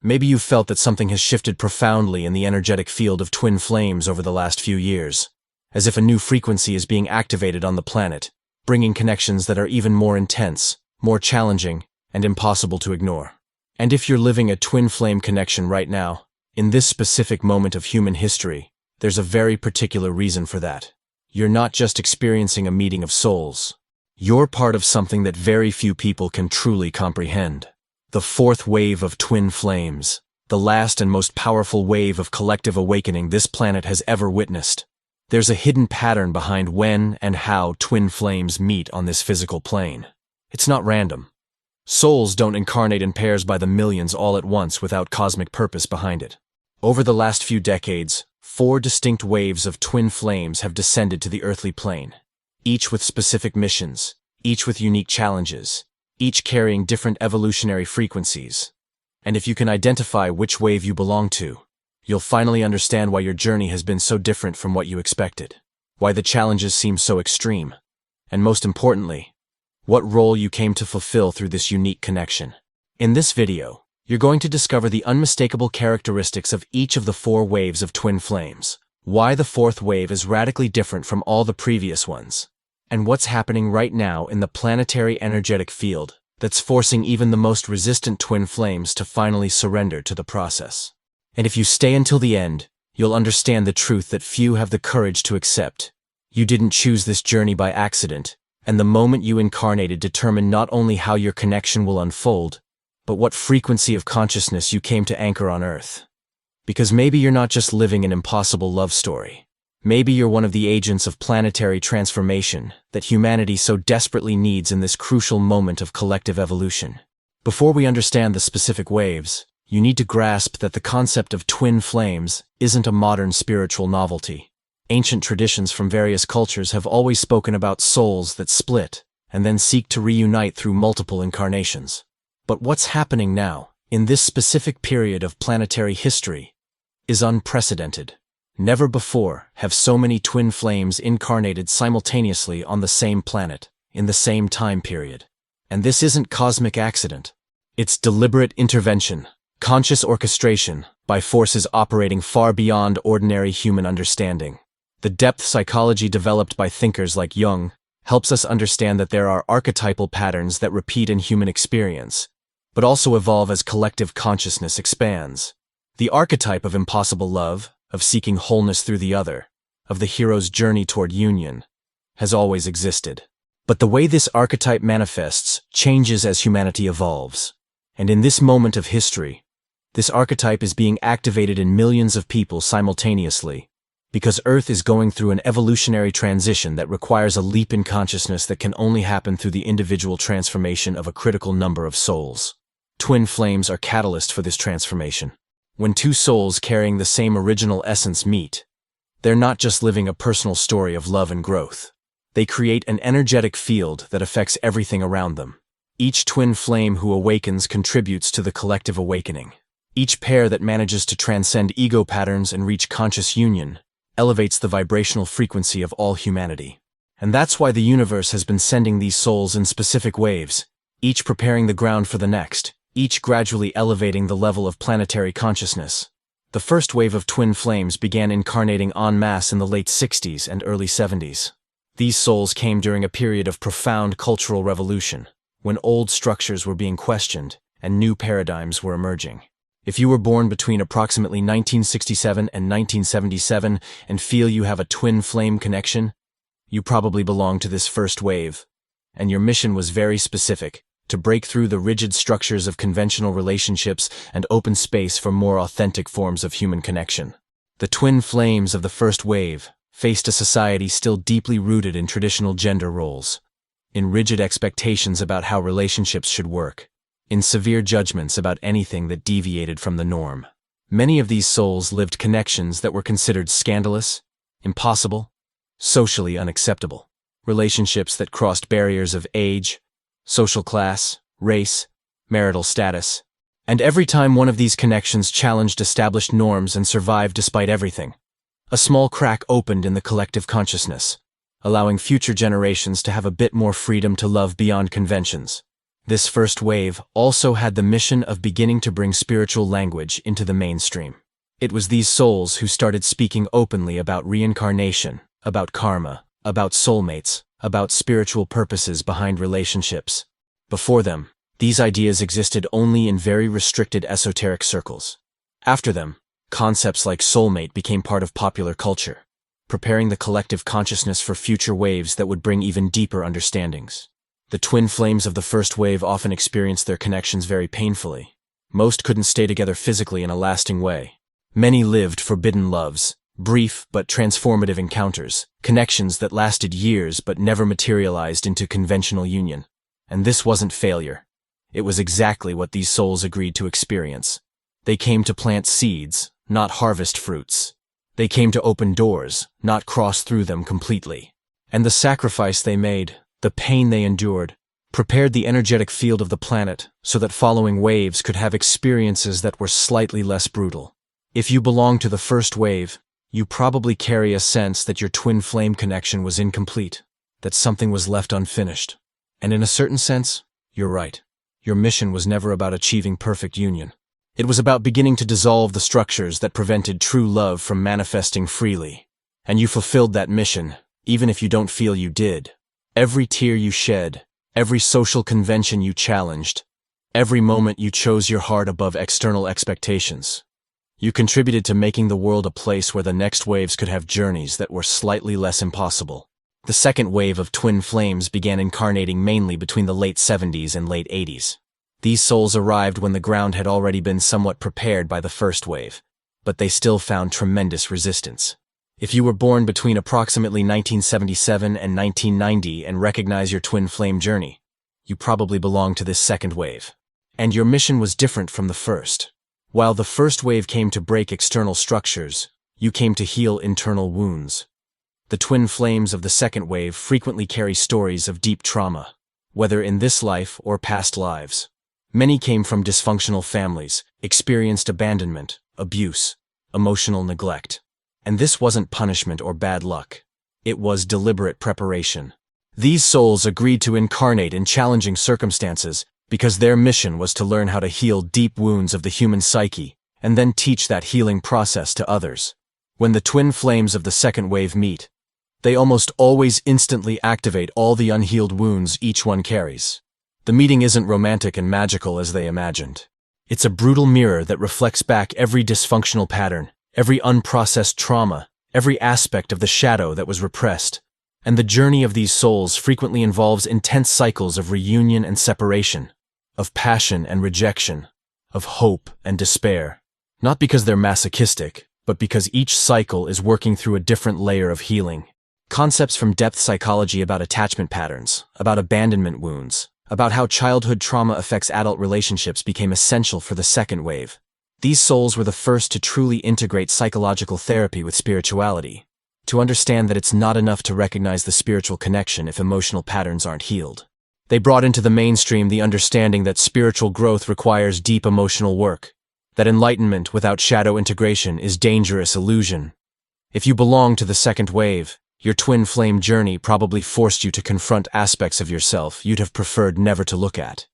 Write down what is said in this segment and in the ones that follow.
Maybe you've felt that something has shifted profoundly in the energetic field of twin flames over the last few years, as if a new frequency is being activated on the planet, bringing connections that are even more intense, more challenging, and impossible to ignore. And if you're living a twin flame connection right now, in this specific moment of human history, there's a very particular reason for that. You're not just experiencing a meeting of souls. You're part of something that very few people can truly comprehend. The fourth wave of twin flames, the last and most powerful wave of collective awakening this planet has ever witnessed. There's a hidden pattern behind when and how twin flames meet on this physical plane. It's not random. Souls don't incarnate in pairs by the millions all at once without cosmic purpose behind it. Over the last few decades, 4 distinct waves of twin flames have descended to the earthly plane, each with specific missions, each with unique challenges, each carrying different evolutionary frequencies. And if you can identify which wave you belong to, you'll finally understand why your journey has been so different from what you expected, why the challenges seem so extreme, and most importantly, what role you came to fulfill through this unique connection. In this video, you're going to discover the unmistakable characteristics of each of the 4 waves of twin flames, why the 4th wave is radically different from all the previous ones, and what's happening right now in the planetary energetic field that's forcing even the most resistant twin flames to finally surrender to the process. And if you stay until the end, you'll understand the truth that few have the courage to accept. You didn't choose this journey by accident, and the moment you incarnated determined not only how your connection will unfold, but what frequency of consciousness you came to anchor on Earth. Because maybe you're not just living an impossible love story. Maybe you're one of the agents of planetary transformation that humanity so desperately needs in this crucial moment of collective evolution. Before we understand the specific waves, you need to grasp that the concept of twin flames isn't a modern spiritual novelty. Ancient traditions from various cultures have always spoken about souls that split and then seek to reunite through multiple incarnations. But what's happening now, in this specific period of planetary history, is unprecedented. Never before have so many twin flames incarnated simultaneously on the same planet, in the same time period. And this isn't cosmic accident. It's deliberate intervention, conscious orchestration, by forces operating far beyond ordinary human understanding. The depth psychology developed by thinkers like Jung helps us understand that there are archetypal patterns that repeat in human experience, but also evolve as collective consciousness expands. The archetype of impossible love, of seeking wholeness through the other, of the hero's journey toward union, has always existed. But the way this archetype manifests changes as humanity evolves. And in this moment of history, this archetype is being activated in millions of people simultaneously, because Earth is going through an evolutionary transition that requires a leap in consciousness that can only happen through the individual transformation of a critical number of souls. Twin flames are catalysts for this transformation. When 2 souls carrying the same original essence meet, they're not just living a personal story of love and growth. They create an energetic field that affects everything around them. Each twin flame who awakens contributes to the collective awakening. Each pair that manages to transcend ego patterns and reach conscious union elevates the vibrational frequency of all humanity. And that's why the universe has been sending these souls in specific waves, each preparing the ground for the next, each gradually elevating the level of planetary consciousness. The first wave of twin flames began incarnating en masse in the late 60s and early 70s. These souls came during a period of profound cultural revolution, when old structures were being questioned and new paradigms were emerging. If you were born between approximately 1967 and 1977 and feel you have a twin flame connection, you probably belong to this first wave, and your mission was very specific: to break through the rigid structures of conventional relationships and open space for more authentic forms of human connection. The twin flames of the first wave faced a society still deeply rooted in traditional gender roles, in rigid expectations about how relationships should work, in severe judgments about anything that deviated from the norm. Many of these souls lived connections that were considered scandalous, impossible, socially unacceptable. Relationships that crossed barriers of age, social class, race, marital status. And every time one of these connections challenged established norms and survived despite everything, a small crack opened in the collective consciousness, allowing future generations to have a bit more freedom to love beyond conventions. This first wave also had the mission of beginning to bring spiritual language into the mainstream. It was these souls who started speaking openly about reincarnation, about karma, about soulmates, about spiritual purposes behind relationships. Before them, these ideas existed only in very restricted esoteric circles. After them, concepts like soulmate became part of popular culture, preparing the collective consciousness for future waves that would bring even deeper understandings. The twin flames of the first wave often experienced their connections very painfully. Most couldn't stay together physically in a lasting way. Many lived forbidden loves, brief but transformative encounters, connections that lasted years but never materialized into conventional union. And this wasn't failure. It was exactly what these souls agreed to experience. They came to plant seeds, not harvest fruits. They came to open doors, not cross through them completely. And the sacrifice they made, the pain they endured, prepared the energetic field of the planet so that following waves could have experiences that were slightly less brutal. If you belong to the first wave, you probably carry a sense that your twin flame connection was incomplete, that something was left unfinished. And in a certain sense, you're right. Your mission was never about achieving perfect union. It was about beginning to dissolve the structures that prevented true love from manifesting freely. And you fulfilled that mission, even if you don't feel you did. Every tear you shed, every social convention you challenged, every moment you chose your heart above external expectations. You contributed to making the world a place where the next waves could have journeys that were slightly less impossible. The second wave of twin flames began incarnating mainly between the late 70s and late 80s. These souls arrived when the ground had already been somewhat prepared by the first wave, but they still found tremendous resistance. If you were born between approximately 1977 and 1990 and recognize your twin flame journey, you probably belong to this second wave. And your mission was different from the first. While the first wave came to break external structures, you came to heal internal wounds. The twin flames of the second wave frequently carry stories of deep trauma, whether in this life or past lives. Many came from dysfunctional families, experienced abandonment, abuse, emotional neglect. And this wasn't punishment or bad luck. It was deliberate preparation. These souls agreed to incarnate in challenging circumstances because their mission was to learn how to heal deep wounds of the human psyche and then teach that healing process to others. When the twin flames of the second wave meet, they almost always instantly activate all the unhealed wounds each one carries. The meeting isn't romantic and magical as they imagined. It's a brutal mirror that reflects back every dysfunctional pattern, every unprocessed trauma, every aspect of the shadow that was repressed. And the journey of these souls frequently involves intense cycles of reunion and separation, of passion and rejection, of hope and despair. Not because they're masochistic, but because each cycle is working through a different layer of healing. Concepts from depth psychology about attachment patterns, about abandonment wounds, about how childhood trauma affects adult relationships became essential for the second wave. These souls were the first to truly integrate psychological therapy with spirituality, to understand that it's not enough to recognize the spiritual connection if emotional patterns aren't healed. They brought into the mainstream the understanding that spiritual growth requires deep emotional work, that enlightenment without shadow integration is dangerous illusion. If you belong to the second wave, your twin flame journey probably forced you to confront aspects of yourself you'd have preferred never to look at.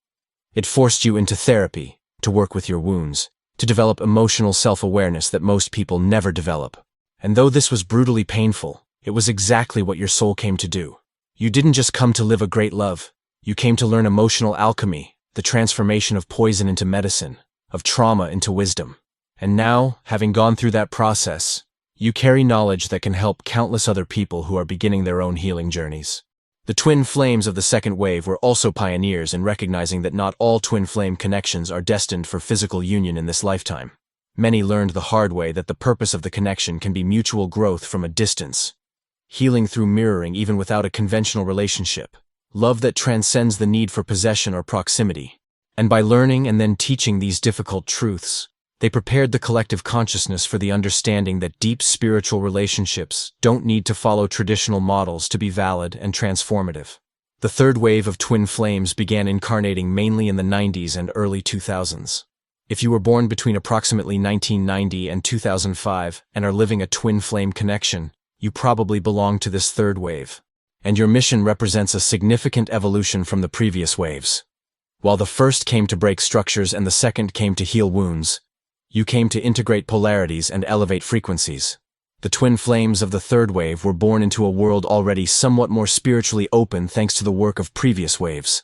It forced you into therapy, to work with your wounds, to develop emotional self-awareness that most people never develop. And though this was brutally painful, it was exactly what your soul came to do. You didn't just come to live a great love. You came to learn emotional alchemy, the transformation of poison into medicine, of trauma into wisdom. And now, having gone through that process, you carry knowledge that can help countless other people who are beginning their own healing journeys. The twin flames of the second wave were also pioneers in recognizing that not all twin flame connections are destined for physical union in this lifetime. Many learned the hard way that the purpose of the connection can be mutual growth from a distance, healing through mirroring even without a conventional relationship, love that transcends the need for possession or proximity. And by learning and then teaching these difficult truths, they prepared the collective consciousness for the understanding that deep spiritual relationships don't need to follow traditional models to be valid and transformative. The third wave of twin flames began incarnating mainly in the 90s and early 2000s. If you were born between approximately 1990 and 2005 and are living a twin flame connection, you probably belong to this third wave. And your mission represents a significant evolution from the previous waves. While the first came to break structures and the second came to heal wounds, you came to integrate polarities and elevate frequencies. The twin flames of the third wave were born into a world already somewhat more spiritually open thanks to the work of previous waves.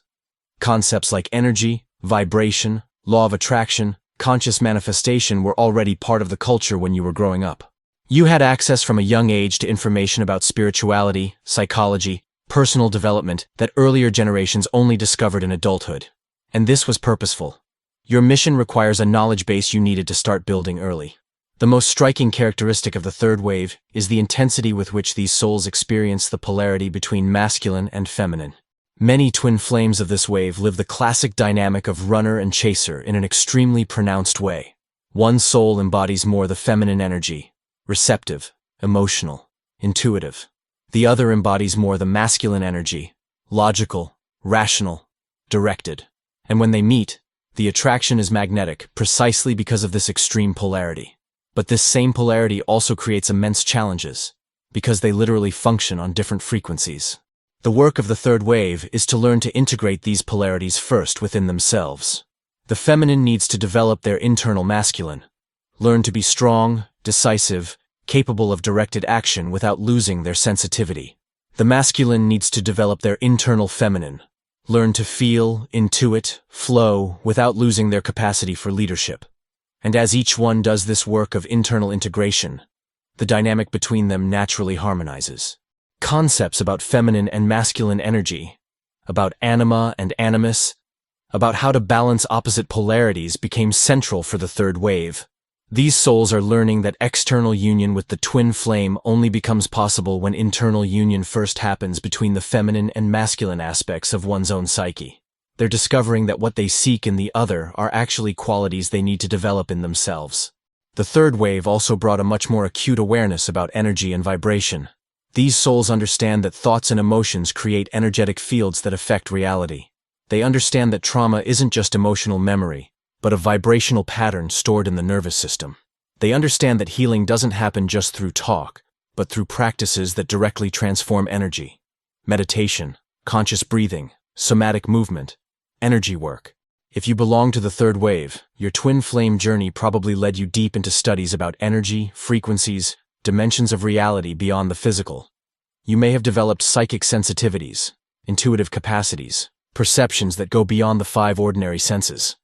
Concepts like energy, vibration, law of attraction, conscious manifestation were already part of the culture when you were growing up. You had access from a young age to information about spirituality, psychology, personal development that earlier generations only discovered in adulthood. And this was purposeful. Your mission requires a knowledge base you needed to start building early. The most striking characteristic of the third wave is the intensity with which these souls experience the polarity between masculine and feminine. Many twin flames of this wave live the classic dynamic of runner and chaser in an extremely pronounced way. One soul embodies more the feminine energy, receptive, emotional, intuitive. The other embodies more the masculine energy, logical, rational, directed. And when they meet, the attraction is magnetic precisely because of this extreme polarity. But this same polarity also creates immense challenges, because they literally function on different frequencies. The work of the third wave is to learn to integrate these polarities first within themselves. The feminine needs to develop their internal masculine, learn to be strong, decisive, capable of directed action without losing their sensitivity. The masculine needs to develop their internal feminine, learn to feel, intuit, flow without losing their capacity for leadership. And as each one does this work of internal integration, the dynamic between them naturally harmonizes. Concepts about feminine and masculine energy, about anima and animus, about how to balance opposite polarities became central for the third wave. These souls are learning that external union with the twin flame only becomes possible when internal union first happens between the feminine and masculine aspects of one's own psyche. They're discovering that what they seek in the other are actually qualities they need to develop in themselves. The third wave also brought a much more acute awareness about energy and vibration. These souls understand that thoughts and emotions create energetic fields that affect reality. They understand that trauma isn't just emotional memory, but a vibrational pattern stored in the nervous system. They understand that healing doesn't happen just through talk, but through practices that directly transform energy. Meditation, conscious breathing, somatic movement, energy work. If you belong to the third wave, your twin flame journey probably led you deep into studies about energy, frequencies, dimensions of reality beyond the physical. You may have developed psychic sensitivities, intuitive capacities, perceptions that go beyond the five ordinary senses.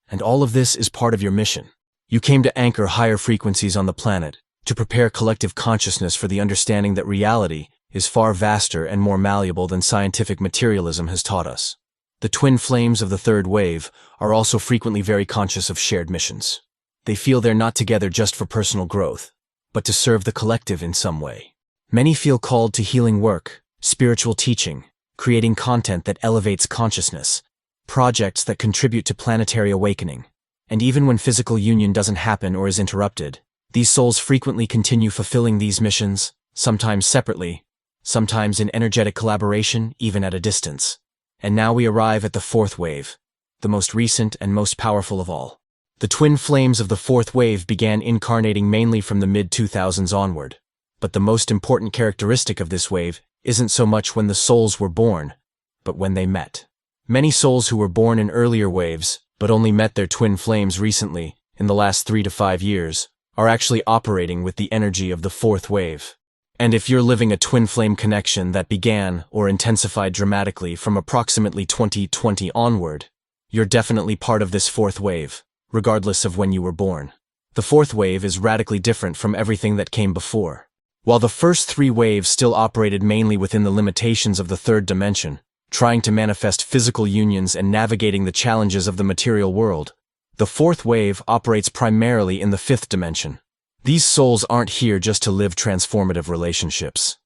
And all of this is part of your mission. You came to anchor higher frequencies on the planet, to prepare collective consciousness for the understanding that reality is far vaster and more malleable than scientific materialism has taught us. The twin flames of the third wave are also frequently very conscious of shared missions. They feel they're not together just for personal growth, but to serve the collective in some way. Many feel called to healing work, spiritual teaching, creating content that elevates consciousness, projects that contribute to planetary awakening. And even when physical union doesn't happen or is interrupted, these souls frequently continue fulfilling these missions, sometimes separately, sometimes in energetic collaboration, even at a distance. And now we arrive at the fourth wave, the most recent and most powerful of all. The twin flames of the fourth wave began incarnating mainly from the mid-2000s onward. But the most important characteristic of this wave isn't so much when the souls were born, but when they met. Many souls who were born in earlier waves, but only met their twin flames recently, in the last 3 to 5 years, are actually operating with the energy of the fourth wave. And if you're living a twin flame connection that began or intensified dramatically from approximately 2020 onward, you're definitely part of this fourth wave, regardless of when you were born. The fourth wave is radically different from everything that came before. While the first 3 waves still operated mainly within the limitations of the third dimension, trying to manifest physical unions and navigating the challenges of the material world, the fourth wave operates primarily in the fifth dimension. These souls aren't here just to live transformative relationships.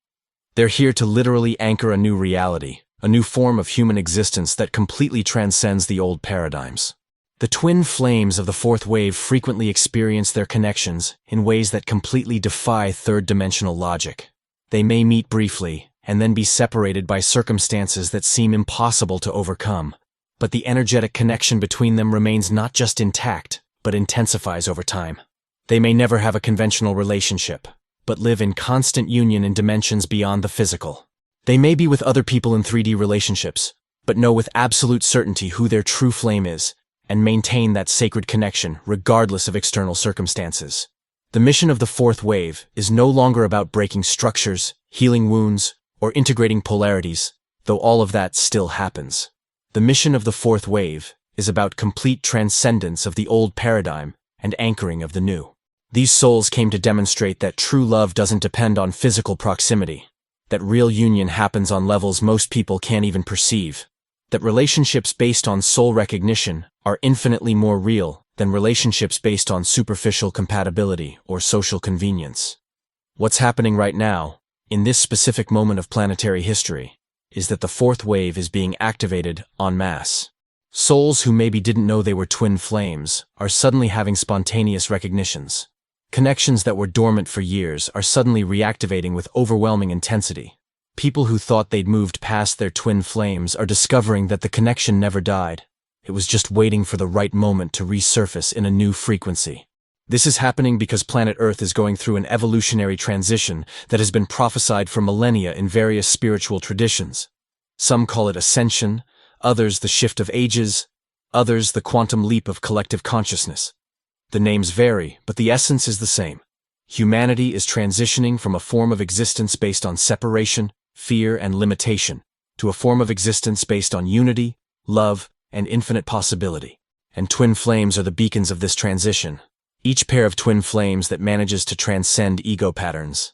They're here to literally anchor a new reality, a new form of human existence that completely transcends the old paradigms. The twin flames of the fourth wave frequently experience their connections in ways that completely defy third-dimensional logic. They may meet briefly, and then be separated by circumstances that seem impossible to overcome. But the energetic connection between them remains not just intact, but intensifies over time. They may never have a conventional relationship, but live in constant union in dimensions beyond the physical. They may be with other people in 3D relationships, but know with absolute certainty who their true flame is, and maintain that sacred connection regardless of external circumstances. The mission of the fourth wave is no longer about breaking structures, healing wounds, or integrating polarities, though all of that still happens. The mission of the fourth wave is about complete transcendence of the old paradigm and anchoring of the new. These souls came to demonstrate that true love doesn't depend on physical proximity, that real union happens on levels most people can't even perceive, that relationships based on soul recognition are infinitely more real than relationships based on superficial compatibility or social convenience. What's happening right now, in this specific moment of planetary history, is that the fourth wave is being activated en masse. Souls who maybe didn't know they were twin flames are suddenly having spontaneous recognitions. Connections that were dormant for years are suddenly reactivating with overwhelming intensity. People who thought they'd moved past their twin flames are discovering that the connection never died. It was just waiting for the right moment to resurface in a new frequency. This is happening because planet Earth is going through an evolutionary transition that has been prophesied for millennia in various spiritual traditions. Some call it ascension, others the shift of ages, others the quantum leap of collective consciousness. The names vary, but the essence is the same. Humanity is transitioning from a form of existence based on separation, fear, and limitation, to a form of existence based on unity, love, and infinite possibility. And twin flames are the beacons of this transition. Each pair of twin flames that manages to transcend ego patterns,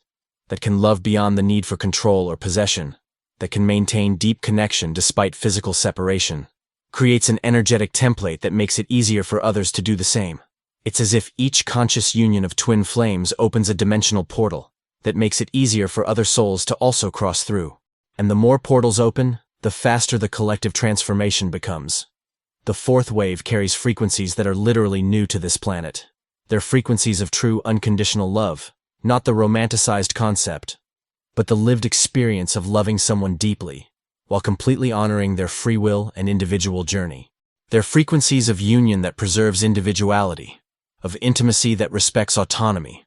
that can love beyond the need for control or possession, that can maintain deep connection despite physical separation, creates an energetic template that makes it easier for others to do the same. It's as if each conscious union of twin flames opens a dimensional portal that makes it easier for other souls to also cross through. And the more portals open, the faster the collective transformation becomes. The fourth wave carries frequencies that are literally new to this planet. They're frequencies of true unconditional love, not the romanticized concept, but the lived experience of loving someone deeply, while completely honoring their free will and individual journey. They're frequencies of union that preserves individuality, of intimacy that respects autonomy,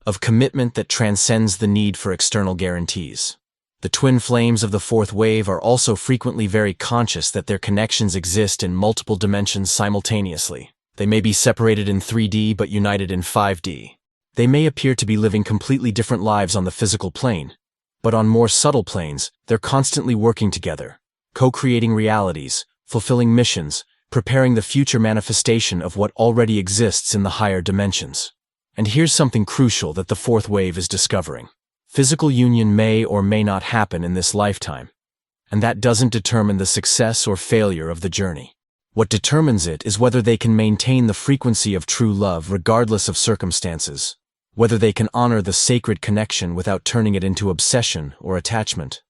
of commitment that transcends the need for external guarantees. The twin flames of the fourth wave are also frequently very conscious that their connections exist in multiple dimensions simultaneously. They may be separated in 3D but united in 5D. They may appear to be living completely different lives on the physical plane, but on more subtle planes, they're constantly working together, co-creating realities, fulfilling missions, preparing the future manifestation of what already exists in the higher dimensions. And here's something crucial that the fourth wave is discovering. Physical union may or may not happen in this lifetime, and that doesn't determine the success or failure of the journey. What determines it is whether they can maintain the frequency of true love regardless of circumstances, whether they can honor the sacred connection without turning it into obsession or attachment,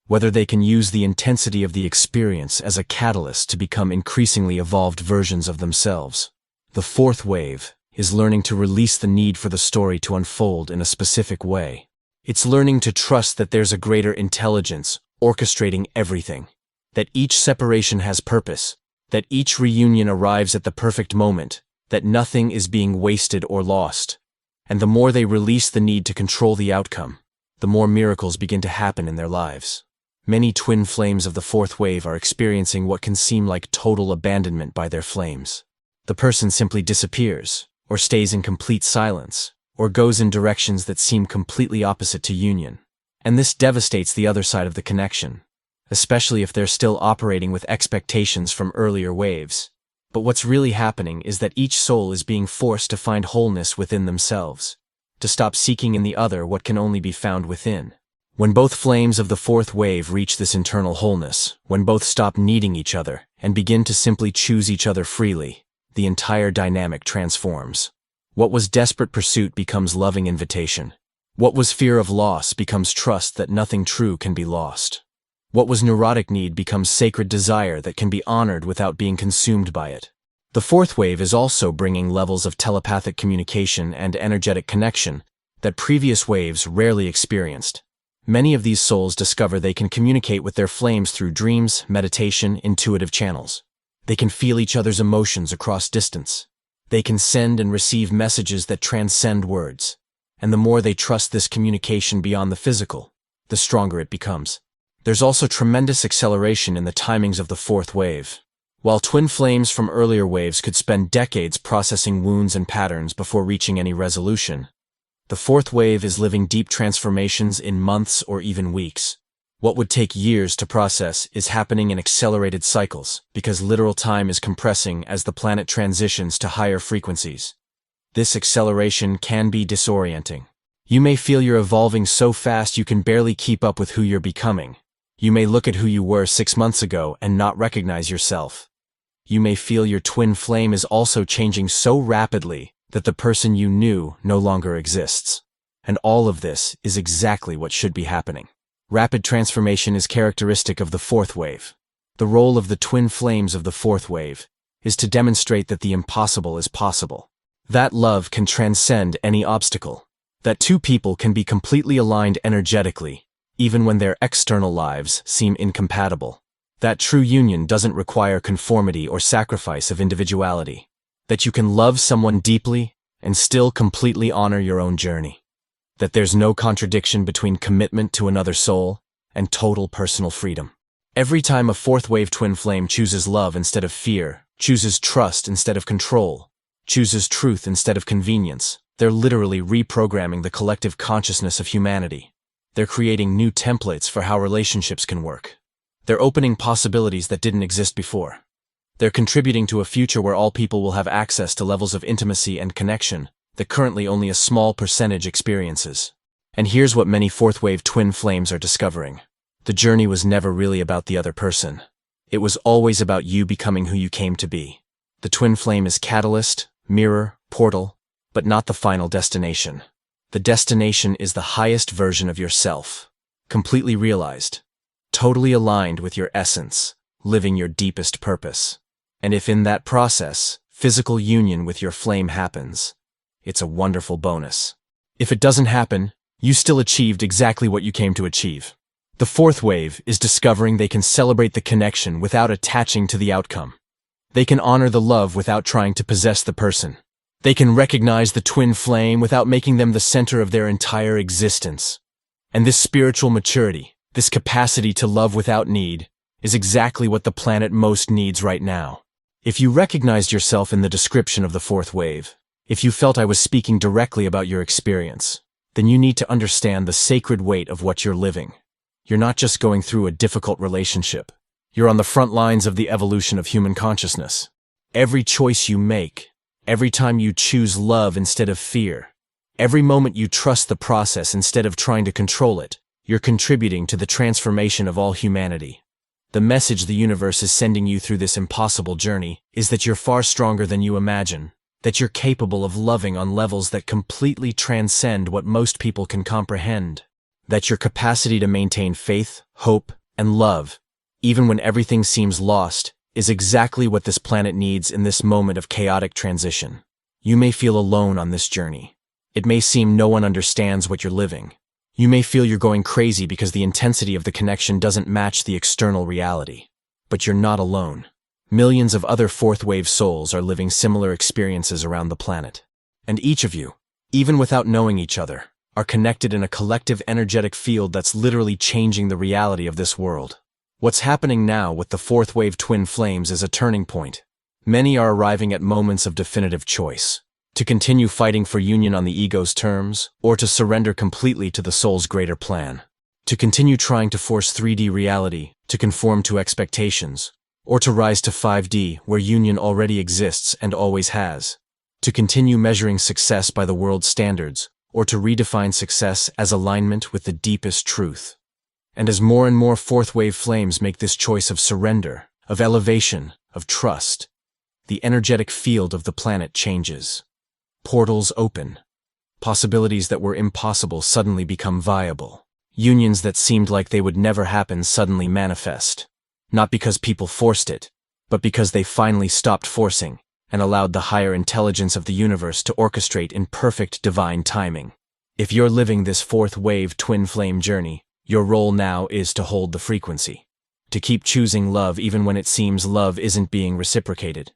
whether they can use the intensity of the experience as a catalyst to become increasingly evolved versions of themselves. The fourth wave is learning to release the need for the story to unfold in a specific way. It's learning to trust that there's a greater intelligence orchestrating everything, that each separation has purpose, that each reunion arrives at the perfect moment, that nothing is being wasted or lost. And the more they release the need to control the outcome, the more miracles begin to happen in their lives. Many twin flames of the fourth wave are experiencing what can seem like total abandonment by their flames. The person simply disappears, or stays in complete silence, or goes in directions that seem completely opposite to union. And this devastates the other side of the connection, especially if they're still operating with expectations from earlier waves. But what's really happening is that each soul is being forced to find wholeness within themselves, to stop seeking in the other what can only be found within. When both flames of the fourth wave reach this internal wholeness, when both stop needing each other and begin to simply choose each other freely, the entire dynamic transforms. What was desperate pursuit becomes loving invitation. What was fear of loss becomes trust that nothing true can be lost. What was neurotic need becomes sacred desire that can be honored without being consumed by it. The fourth wave is also bringing levels of telepathic communication and energetic connection that previous waves rarely experienced. Many of these souls discover they can communicate with their flames through dreams, meditation, intuitive channels. They can feel each other's emotions across distance. They can send and receive messages that transcend words. And the more they trust this communication beyond the physical, the stronger it becomes. There's also tremendous acceleration in the timings of the fourth wave. While twin flames from earlier waves could spend decades processing wounds and patterns before reaching any resolution, the fourth wave is living deep transformations in months or even weeks. What would take years to process is happening in accelerated cycles because literal time is compressing as the planet transitions to higher frequencies. This acceleration can be disorienting. You may feel you're evolving so fast you can barely keep up with who you're becoming. You may look at who you were 6 months ago and not recognize yourself. You may feel your twin flame is also changing so rapidly that the person you knew no longer exists. And all of this is exactly what should be happening. Rapid transformation is characteristic of the fourth wave. The role of the twin flames of the fourth wave is to demonstrate that the impossible is possible. That love can transcend any obstacle. That two people can be completely aligned energetically, even when their external lives seem incompatible. That true union doesn't require conformity or sacrifice of individuality. That you can love someone deeply and still completely honor your own journey. That there's no contradiction between commitment to another soul and total personal freedom. Every time a fourth wave twin flame chooses love instead of fear, chooses trust instead of control, chooses truth instead of convenience, they're literally reprogramming the collective consciousness of humanity. They're creating new templates for how relationships can work. They're opening possibilities that didn't exist before. They're contributing to a future where all people will have access to levels of intimacy and connection that currently only a small percentage experiences. And here's what many fourth-wave twin flames are discovering. The journey was never really about the other person. It was always about you becoming who you came to be. The twin flame is catalyst, mirror, portal, but not the final destination. The destination is the highest version of yourself, completely realized, totally aligned with your essence, living your deepest purpose. And if in that process, physical union with your flame happens, it's a wonderful bonus. If it doesn't happen, you still achieved exactly what you came to achieve. The fourth wave is discovering they can celebrate the connection without attaching to the outcome. They can honor the love without trying to possess the person. They can recognize the twin flame without making them the center of their entire existence. And this spiritual maturity, this capacity to love without need, is exactly what the planet most needs right now. If you recognized yourself in the description of the fourth wave, if you felt I was speaking directly about your experience, then you need to understand the sacred weight of what you're living. You're not just going through a difficult relationship. You're on the front lines of the evolution of human consciousness. Every choice you make, every time you choose love instead of fear, every moment you trust the process instead of trying to control it, you're contributing to the transformation of all humanity. The message the universe is sending you through this impossible journey is that you're far stronger than you imagine, that you're capable of loving on levels that completely transcend what most people can comprehend, that your capacity to maintain faith, hope, and love, even when everything seems lost, is exactly what this planet needs in this moment of chaotic transition. You may feel alone on this journey. It may seem no one understands what you're living. You may feel you're going crazy because the intensity of the connection doesn't match the external reality. But you're not alone. Millions of other fourth-wave souls are living similar experiences around the planet. And each of you, even without knowing each other, are connected in a collective energetic field that's literally changing the reality of this world. What's happening now with the fourth-wave twin flames is a turning point. Many are arriving at moments of definitive choice. To continue fighting for union on the ego's terms, or to surrender completely to the soul's greater plan. To continue trying to force 3D reality, to conform to expectations, or to rise to 5D where union already exists and always has. To continue measuring success by the world's standards, or to redefine success as alignment with the deepest truth. And as more and more fourth-wave flames make this choice of surrender, of elevation, of trust, the energetic field of the planet changes. Portals open. Possibilities that were impossible suddenly become viable. Unions that seemed like they would never happen suddenly manifest. Not because people forced it, but because they finally stopped forcing and allowed the higher intelligence of the universe to orchestrate in perfect divine timing. If you're living this fourth-wave twin flame journey, your role now is to hold the frequency. To keep choosing love even when it seems love isn't being reciprocated.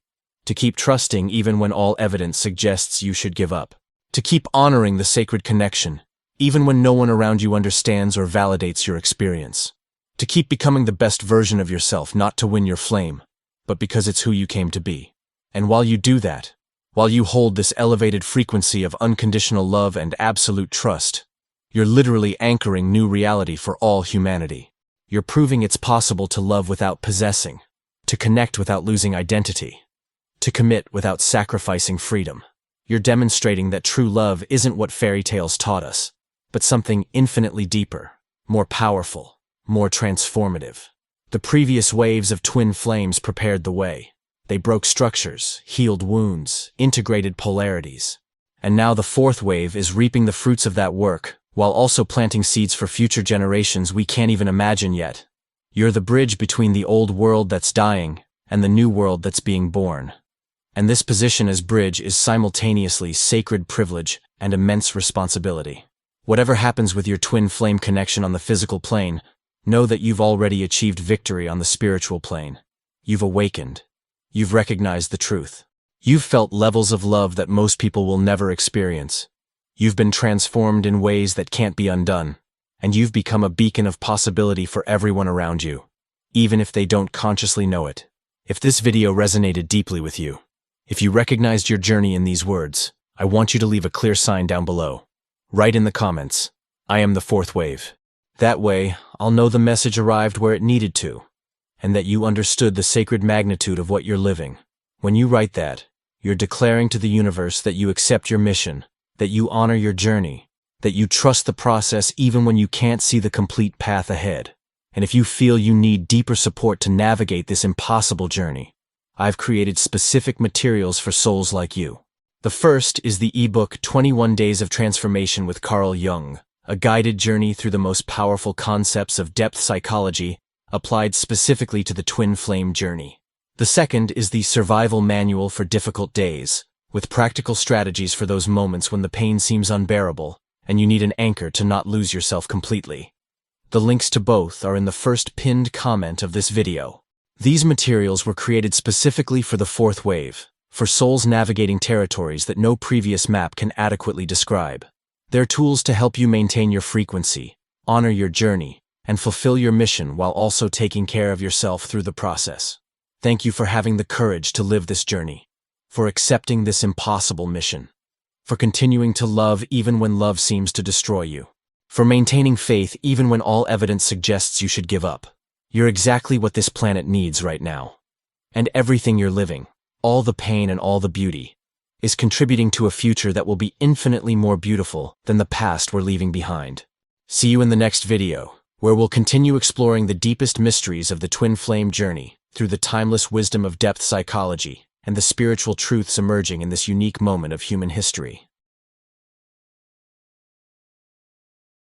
To keep trusting even when all evidence suggests you should give up. To keep honoring the sacred connection, even when no one around you understands or validates your experience. To keep becoming the best version of yourself, not to win your flame, but because it's who you came to be. And while you do that, while you hold this elevated frequency of unconditional love and absolute trust, you're literally anchoring new reality for all humanity. You're proving it's possible to love without possessing, to connect without losing identity, to commit without sacrificing freedom. You're demonstrating that true love isn't what fairy tales taught us, but something infinitely deeper, more powerful, more transformative. The previous waves of twin flames prepared the way. They broke structures, healed wounds, integrated polarities. And now the fourth wave is reaping the fruits of that work, while also planting seeds for future generations we can't even imagine yet. You're the bridge between the old world that's dying and the new world that's being born. And this position as bridge is simultaneously sacred privilege and immense responsibility. Whatever happens with your twin flame connection on the physical plane, know that you've already achieved victory on the spiritual plane. You've awakened. You've recognized the truth. You've felt levels of love that most people will never experience. You've been transformed in ways that can't be undone, and you've become a beacon of possibility for everyone around you, even if they don't consciously know it. If this video resonated deeply with you, if you recognized your journey in these words, I want you to leave a clear sign down below. Write in the comments, "I am the fourth wave." That way, I'll know the message arrived where it needed to, and that you understood the sacred magnitude of what you're living. When you write that, you're declaring to the universe that you accept your mission, that you honor your journey, that you trust the process even when you can't see the complete path ahead. And if you feel you need deeper support to navigate this impossible journey, I've created specific materials for souls like you. The first is the ebook 21 Days of Transformation with Carl Jung, a guided journey through the most powerful concepts of depth psychology applied specifically to the twin flame journey. The second is the Survival Manual for Difficult Days, with practical strategies for those moments when the pain seems unbearable and you need an anchor to not lose yourself completely. The links to both are in the first pinned comment of this video. These materials were created specifically for the fourth wave, for souls navigating territories that no previous map can adequately describe. They're tools to help you maintain your frequency, honor your journey, and fulfill your mission while also taking care of yourself through the process. Thank you for having the courage to live this journey, for accepting this impossible mission, for continuing to love even when love seems to destroy you, for maintaining faith even when all evidence suggests you should give up. You're exactly what this planet needs right now. And everything you're living, all the pain and all the beauty, is contributing to a future that will be infinitely more beautiful than the past we're leaving behind. See you in the next video, where we'll continue exploring the deepest mysteries of the twin flame journey through the timeless wisdom of depth psychology and the spiritual truths emerging in this unique moment of human history.